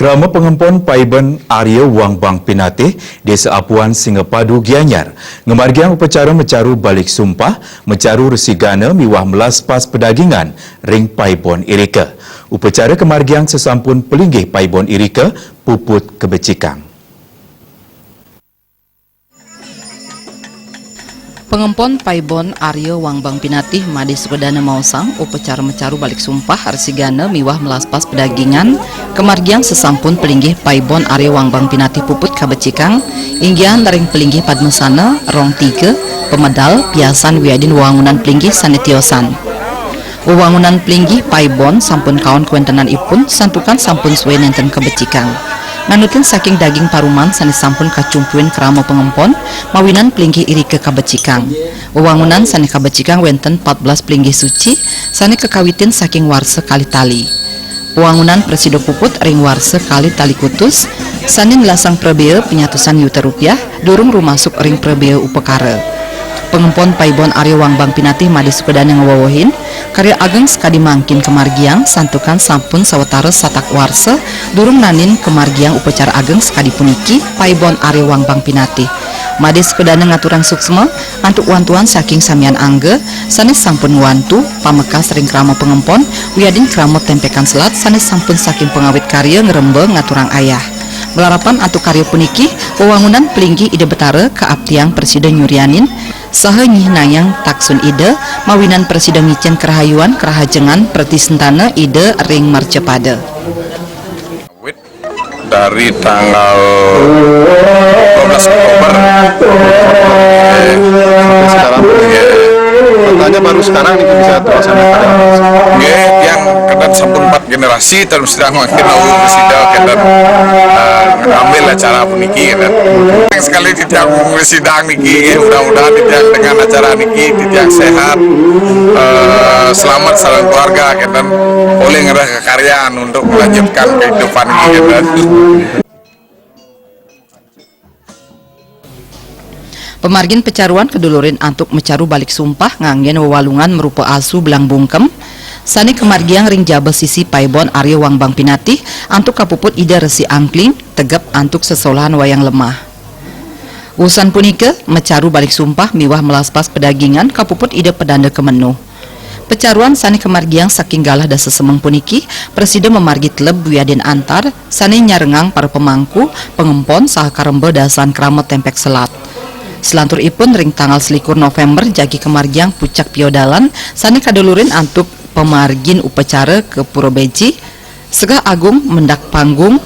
Kerama pengempon Paiban Arya Wangbang Pinatih, Desa Apuan Singapadu Gianyar, ngemargiang upacara mencaru balik sumpah, mencaru resigana miwah melas pas pedagingan, ring Paibon Irika. Upacara kemargiang sesampun pelinggih Paibon Irika, puput kebecikang. Pengempon Paibon Arya Wangbang Pinatih Madi Sukedana Mausang upacara mencaru balik sumpah arsigana miwah melaspas pedagingan kemargiang sesampun pelinggih Paibon Arya Wangbang Pinatih puput kabecikang inggian daring pelinggih Padmesana rong 3 pemedal piasan wiadin wangunan pelinggih sanitiosan. Wewangunan pelinggih Paibon sampun kawan kuentenan ipun santukan sampun suwe nenten kabecikang. Nganutin saking daging paruman sanes sampun kacumpuin kerama pengempon mawinan pelinggih Irika kabecikang. Wewangunan sane kabecikang wenten 14 pelinggih suci sane kekawitin saking warse kali tali. Wewangunan presido puput ring warse kali tali kutus sane lasang prebea penyatusan yuta rupiah durung rumasuk ring prebea upekara. Pengempon Paibon Arya Wangbang Pinatih Madi Sukedana ngewawohin karya ageng sekadi mangkin kemargiang santukan sampun sawetara satak warse durung nanin kemargiang upacara ageng sekadi puniki Paibon Arya Wangbang Pinatih Madi Sukedana ngaturang suksma antuk wantuan saking samian angge sanes sampun wantu pamekas ring krama pengempon wiadin krama tempekan selat sanes sampun saking pengawit karya ngerembe ngaturang ayah. Melarapan atu karya puniki wewangunan pelinggih ide betara keabtiang presiden nyurianin saha nyih nayang taksun ide mawinan presiden ngicen kerahayuan kerahajengan pertisentana ide ring marcepada dari tanggal 12 Oktober sampai sekarang katanya baru sekarang ini bisa terlaksana yang kedan sampun 4 generasi terus sedang makin lalu resida kedan ngambil acara puniki kedan yang sekali ditiang residang niki mudah-mudahan ditiang dengan acara niki ditiang sehat selamat salam keluarga kedan boleh ngerah kekaryaan untuk melanjutkan kehidupan niki kedan. Pemargin pecaruan kedulurin antuk mencaru balik sumpah nganggen wewalungan merupa asu belang bungkem sani kemargiang ring jabel sisi Paibon Arya Wangbang Pinatih antuk kapuput ida resi angkling tegap antuk sesolahan wayang lemah. Usan punika mencaru balik sumpah miwah melaspas pedagingan kapuput ida pedanda kemenuh. Pecaruan sani kemargiang saking galah dasa semeng puniki presiden memargi teleb wiadin antar sani nyarengang para pemangku pengempon saha karembe dasan keramat tempek selat. Selantur ipun ring tanggal 21 November jagi kemargiang pucak piodalan sani kadulurin antuk pemargin upacara ke Puro Beji segah agung mendak panggung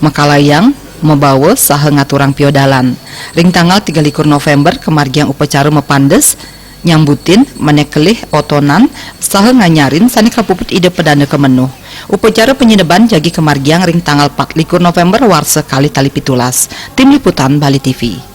mekalayang membawa saha ngaturang piodalan. Ring tanggal 31 November kemargiang upacara mepandes nyambutin menekelih otonan saha nganyarin sani kapuput ide pedanda kemenuh. Upacara penyedeban jagi kemargiang ring tanggal 24 November warse kali tali pitulas. Tim Liputan Bali TV.